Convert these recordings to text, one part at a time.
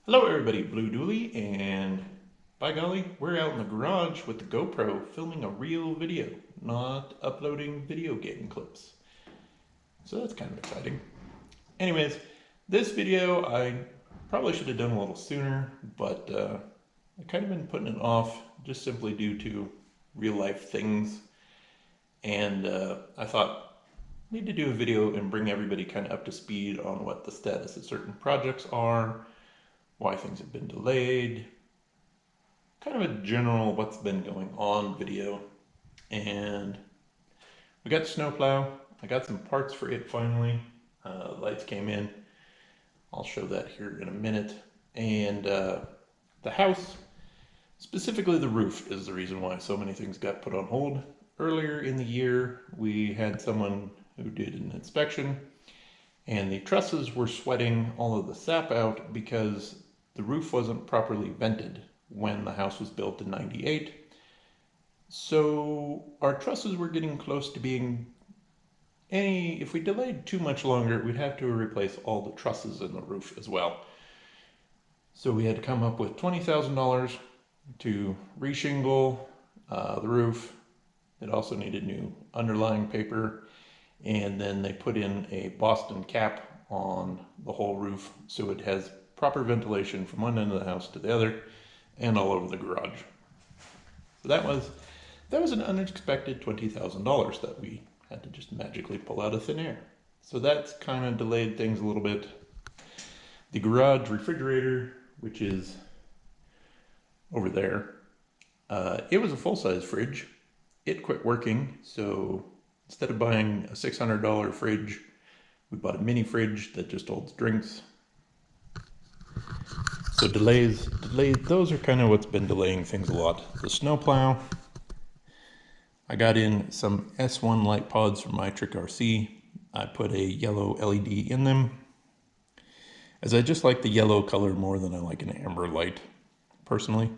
Hello everybody, Blue Dooley, and by golly, we're out in the garage with the GoPro filming a real video, not uploading video game clips. So that's kind of exciting. Anyways, this video I probably should have done a little sooner, but I've kind of been putting it off just simply due to real life things. And I thought I need to do a video and bring everybody kind of up to speed on what the status of certain projects are, why things have been delayed, kind of a general what's been going on video. And we got the snowplow. I got some parts for it finally. Lights came in. I'll show that here in a minute. And the house, specifically the roof, is the reason why so many things got put on hold. Earlier in the year, we had someone who did an inspection, and the trusses were sweating all of the sap out because the roof wasn't properly vented when the house was built in '98. So our trusses were getting close to being if we delayed too much longer, we'd have to replace all the trusses in the roof as well. So we had to come up with $20,000 to reshingle the roof. It also needed new underlying paper, and then they put in a Boston cap on the whole roof so it has proper ventilation from one end of the house to the other and all over the garage. So that was an unexpected $20,000 that we had to just magically pull out of thin air. So that's kind of delayed things a little bit. The garage refrigerator, which is over there, it was a full-size fridge. It quit working, so instead of buying a $600 fridge, we bought a mini fridge that just holds drinks. So delays, those are kind of what's been delaying things a lot. The snowplow, I got in some S1 light pods from My Trick RC. I put a yellow LED in them, as I just like the yellow color more than I like an amber light, personally.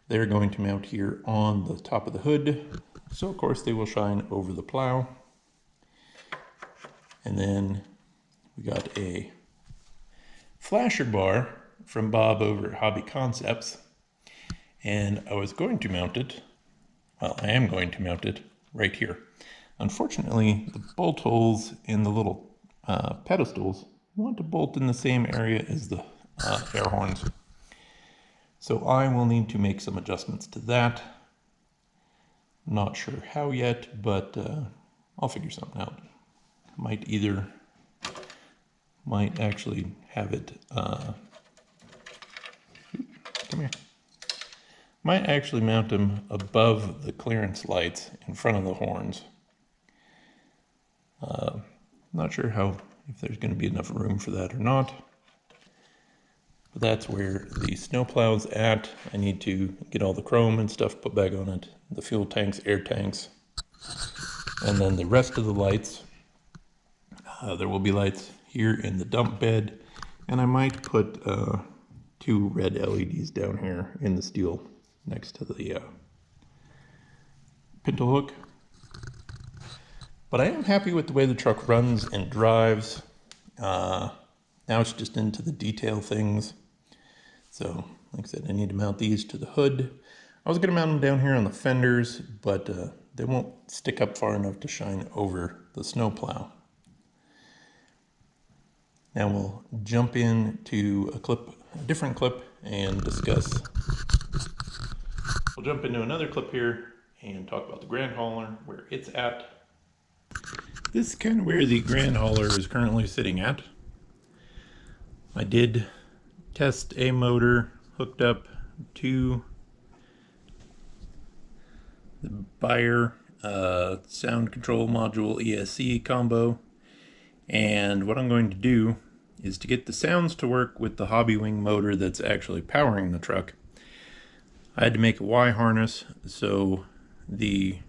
They're going to mount here on the top of the hood, so of course they will shine over the plow. And then we got a flasher bar from Bob over at Hobby Concepts, and I was going to mount it, well, I am going to mount it right here. Unfortunately, the bolt holes in the little pedestals want to bolt in the same area as the air horns. So I will need to make some adjustments to that. Not sure how yet, but I'll figure something out. Might actually have it, come here. Might actually mount them above the clearance lights in front of the horns. Not sure if there's going to be enough room for that or not. But that's where the snowplow's at. I need to get all the chrome and stuff put back on it. The fuel tanks, air tanks. And then the rest of the lights. There will be lights here in the dump bed. And I might put 2 red LEDs down here in the steel next to the pintle hook. But I am happy with the way the truck runs and drives. Now it's just into the detail things. So, like I said, I need to mount these to the hood. I was going to mount them down here on the fenders, but they won't stick up far enough to shine over the snowplow. Now we'll jump into a different clip and discuss. We'll jump into another clip here and talk about the grand hauler, where it's at. This is kind of where the grand hauler is currently sitting at. I did test a motor hooked up to the Bayer sound control module ESC combo, and what I'm going to do is to get the sounds to work with the Hobbywing motor that's actually powering the truck. I had to make a Y harness so this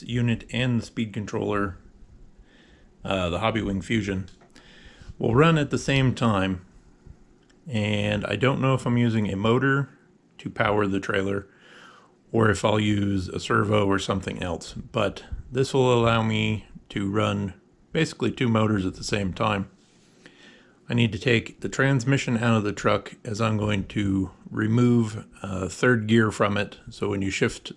unit and the speed controller, the Hobbywing Fusion, will run at the same time. And I don't know if I'm using a motor to power the trailer or if I'll use a servo or something else, but this will allow me to run basically 2 motors at the same time. I need to take the transmission out of the truck as I'm going to remove third gear from it. So when you shift,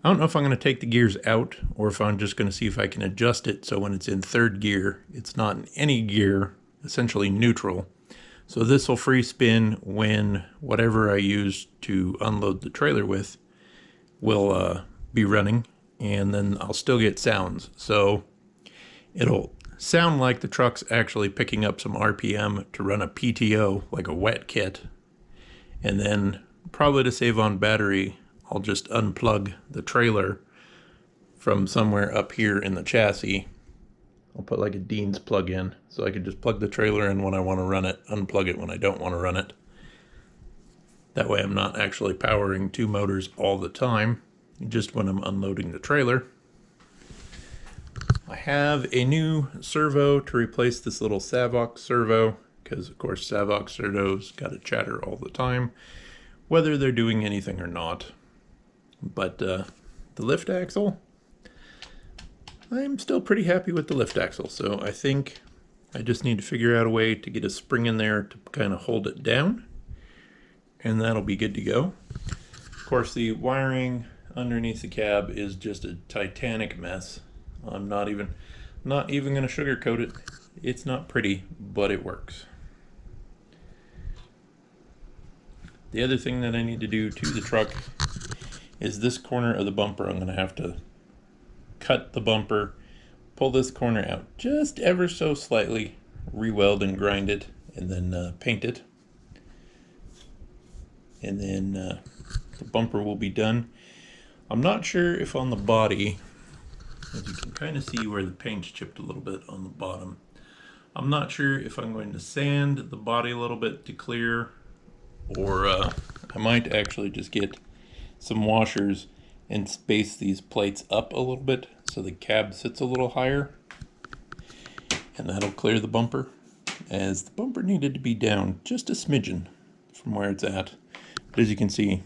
I don't know if I'm going to take the gears out or if I'm just going to see if I can adjust it so when it's in third gear, it's not in any gear, essentially neutral. So this will free spin when whatever I use to unload the trailer with will be running, and then I'll still get sounds. So it'll sound like the truck's actually picking up some RPM to run a PTO, like a wet kit. And then probably to save on battery, I'll just unplug the trailer from somewhere up here in the chassis. I'll put like a Dean's plug in, so I can just plug the trailer in when I want to run it, unplug it when I don't want to run it. That way I'm not actually powering two motors all the time, just when I'm unloading the trailer. I have a new servo to replace this little Savox servo, because of course Savox servos got to chatter all the time, whether they're doing anything or not. But the lift axle, I'm still pretty happy with the lift axle, so I think I just need to figure out a way to get a spring in there to kind of hold it down, and that'll be good to go. Of course, the wiring underneath the cab is just a titanic mess. I'm not even going to sugarcoat it. It's not pretty, but it works. The other thing that I need to do to the truck is this corner of the bumper. I'm going to have to cut the bumper, pull this corner out just ever so slightly, re-weld and grind it, and then paint it. And then the bumper will be done. I'm not sure if on the body, as you can kind of see where the paint's chipped a little bit on the bottom, I'm not sure if I'm going to sand the body a little bit to clear, or I might actually just get some washers and space these plates up a little bit so the cab sits a little higher, and that'll clear the bumper, as the bumper needed to be down just a smidgen from where it's at. But as you can see,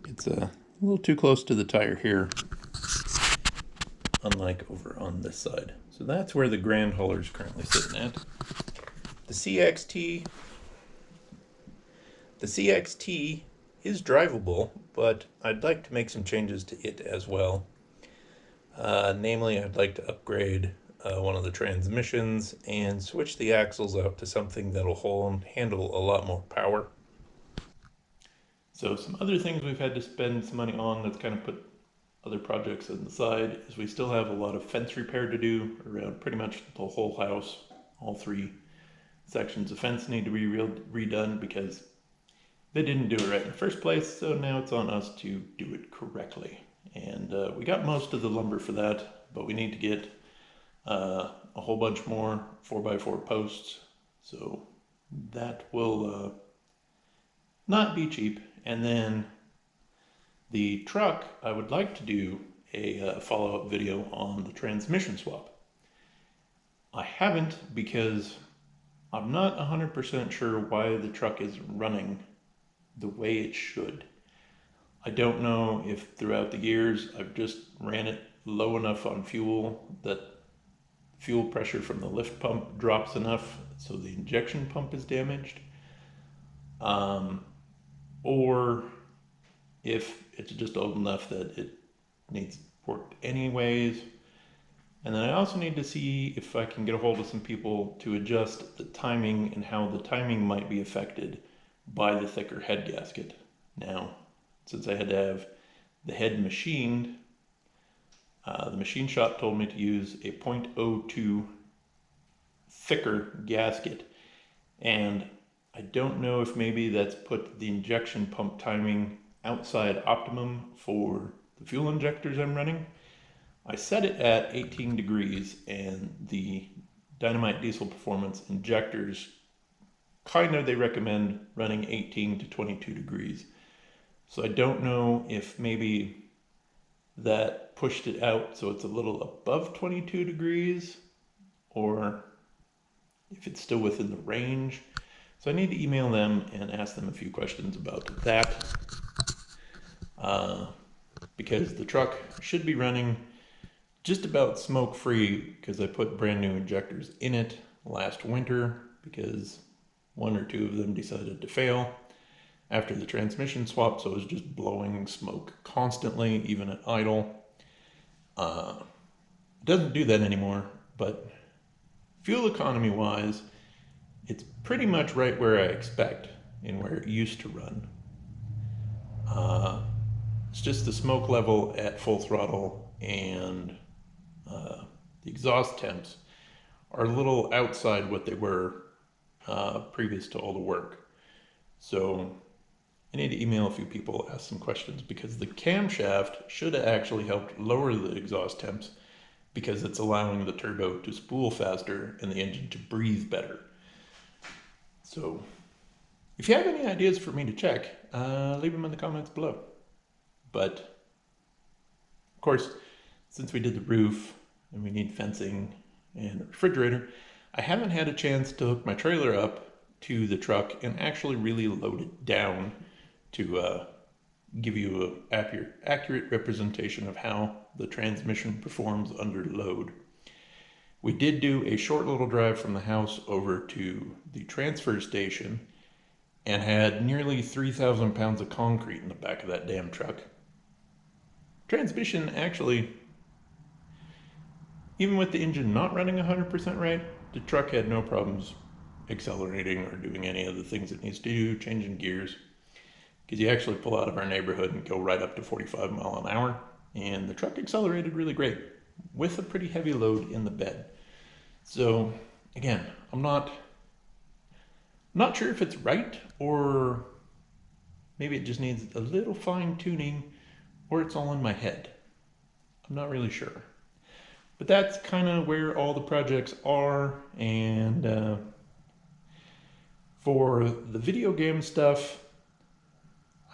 it's a little too close to the tire here, unlike over on this side. So that's where the Grand Hauler is currently sitting at. The CXT is drivable, but I'd like to make some changes to it as well. Namely, I'd like to upgrade one of the transmissions and switch the axles out to something that'll handle a lot more power. So some other things we've had to spend some money on that's kind of put other projects on the side is we still have a lot of fence repair to do around pretty much the whole house. All three sections of fence need to be redone because they didn't do it right in the first place, so now it's on us to do it correctly. And we got most of the lumber for that, but we need to get a whole bunch more 4x4 posts, so that will not be cheap. And then the truck, I would like to do a follow-up video on the transmission swap. I haven't because I'm not 100% sure why the truck is running the way it should. I don't know if throughout the years I've just ran it low enough on fuel that fuel pressure from the lift pump drops enough so the injection pump is damaged, or if it's just old enough that it needs work anyways. And then I also need to see if I can get a hold of some people to adjust the timing and how the timing might be affected by the thicker head gasket. Now, since I had to have the head machined, the machine shop told me to use a 0.02 thicker gasket, and I don't know if maybe that's put the injection pump timing outside optimum for the fuel injectors I'm running. I set it at 18 degrees, and the Dynamite Diesel Performance injectors they recommend running 18 to 22 degrees. So I don't know if maybe that pushed it out so it's a little above 22 degrees, or if it's still within the range. So I need to email them and ask them a few questions about that, because the truck should be running just about smoke free, because I put brand new injectors in it last winter because one or two of them decided to fail after the transmission swap, so it was just blowing smoke constantly, even at idle. It doesn't do that anymore, but fuel economy wise, it's pretty much right where I expect and where it used to run. It's just the smoke level at full throttle and the exhaust temps are a little outside what they were previous to all the work. So I need to email a few people, ask some questions, because the camshaft should have actually helped lower the exhaust temps because it's allowing the turbo to spool faster and the engine to breathe better. So if you have any ideas for me to check, leave them in the comments below. But of course, since we did the roof and we need fencing and a refrigerator, I haven't had a chance to hook my trailer up to the truck and actually really load it down to give you an accurate representation of how the transmission performs under load. We did do a short little drive from the house over to the transfer station and had nearly 3,000 pounds of concrete in the back of that damn truck. Transmission actually, even with the engine not running 100% right, the truck had no problems accelerating or doing any of the things it needs to do, changing gears. Because you actually pull out of our neighborhood and go right up to 45 miles an hour, and the truck accelerated really great with a pretty heavy load in the bed. So again, I'm not sure if it's right, or maybe it just needs a little fine tuning, or it's all in my head. I'm not really sure. But that's kind of where all the projects are. And for the video game stuff,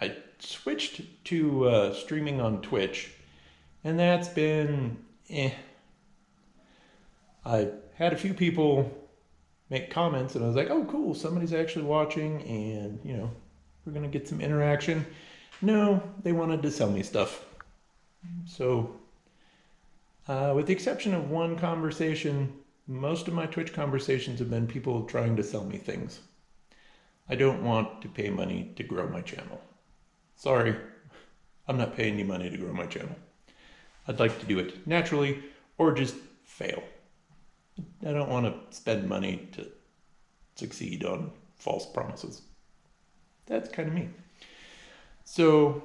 I switched to streaming on Twitch, and that's been I had a few people make comments, and I was like, oh cool, somebody's actually watching, and you know, we're gonna get some interaction. No, they wanted to sell me stuff. So with the exception of one conversation, most of my Twitch conversations have been people trying to sell me things. I don't want to pay money to grow my channel. Sorry, I'm not paying you money to grow my channel. I'd like to do it naturally or just fail. I don't want to spend money to succeed on false promises. That's kind of me. So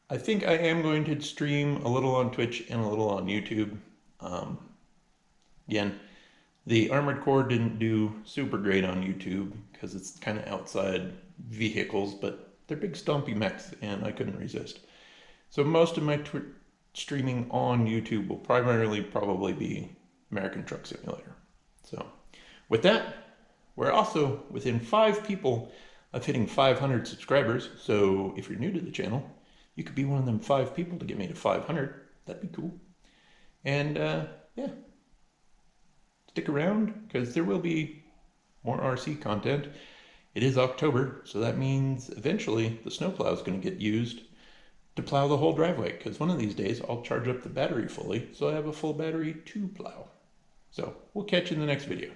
I think I am going to stream a little on Twitch and a little on YouTube. Again, the Armored Core didn't do super great on YouTube because it's kind of outside vehicles, but they're big stompy mechs and I couldn't resist. So most of my streaming on YouTube will primarily probably be American Truck Simulator. So with that, we're also within 5 people of hitting 500 subscribers. So if you're new to the channel, you could be one of them 5 people to get me to 500. That'd be cool. And yeah, stick around because there will be more RC content. It is October, so that means eventually the snowplow is going to get used to plow the whole driveway, because one of these days I'll charge up the battery fully so I have a full battery to plow. So we'll catch you in the next video.